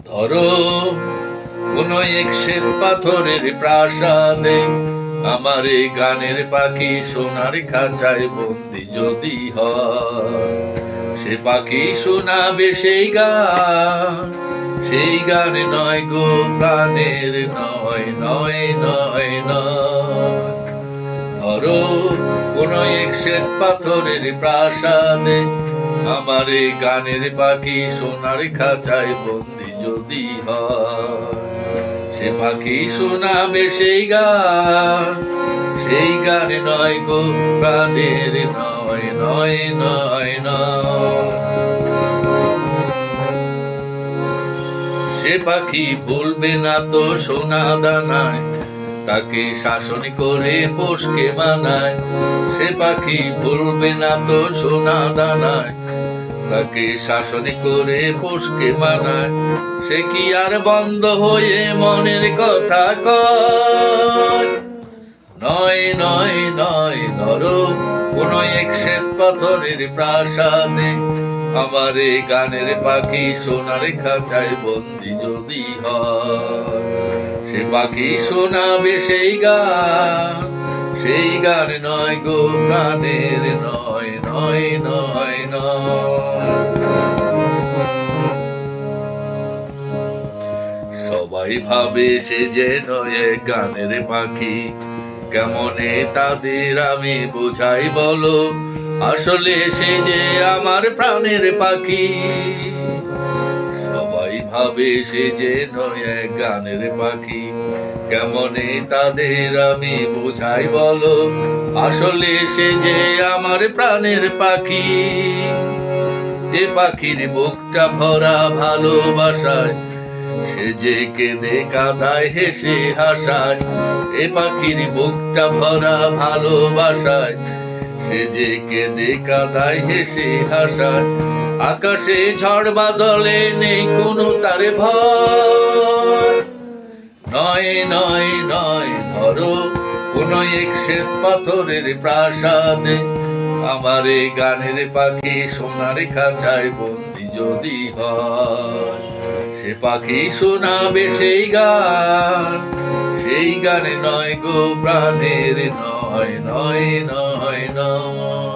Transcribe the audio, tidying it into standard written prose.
ধরো কোন এক শ্বেত পাথরের প্রাসাদে আমার এই গানের পাখি সোনার খাঁচায় বন্দি যদি হয়, সে পাখি শোনাবে সেই গান নয় গো প্রাণের নয় নয় নয় নয়। ধরো কোন এক শ্বেত পাথরের প্রাসাদে আমার এই গানের পাখি সোনার খাঁচায় বন্দি যদি হয়, সে পাখি শোনাবে সেই গান নয় গো প্রাণের নয় নয় নয় নয়। সে পাখি ভুলবে না তো সোনা দানায়, তাকে শাসন করে পোষকে মানায়। সে পাখি ভুলবে না তো সোনা দানায়, তাকে শাসন করে পোষকে মানায়। সে কি আর বন্ধ হয়ে মনের কথা কয়? নয় নয় নয়। ধরো কোন এক শ্বেত পাথরের প্রাসাদে আমার এই গানের পাখি সোনার খাঁচায় বন্দি যদি হয়, সে পাখি শোনাবে সেই গান নয় গো প্রাণের নয় নয় নয় নয়। সবাই ভাবে সে যেন এক গানের পাখি, কেমনে তাদের আমি বোঝাই বলো, আসলে সে যে আমার প্রাণের পাখি। সবাই ভাবে সে যেন এক গানের পাখি, কেমনে তাদের আমি বোঝাই বলো, আসলে সে যে আমার প্রাণের পাখি। এ পাখির বুকটা ভরা ভালোবাসায়, সে যে কেঁদে কাঁদায় হেসে হাসায়। এ পাখির বুকটা ভরা ভালোবাসায়, সে যে কেঁদে কাঁদায় হেসে হাসায়। আকাশে ঝড় বাদলে নেই কোনো তার ভয়, নয় নয় নয়। ধরো কোন এক শ্বেত পাথরের প্রাসাদে আমার এই গানের পাখি সোনার খাঁচায় বন্দি যদি হয়, সে পাখি শোনাবে সেই গান নয় গো প্রাণের নয় নয় নয় নয়।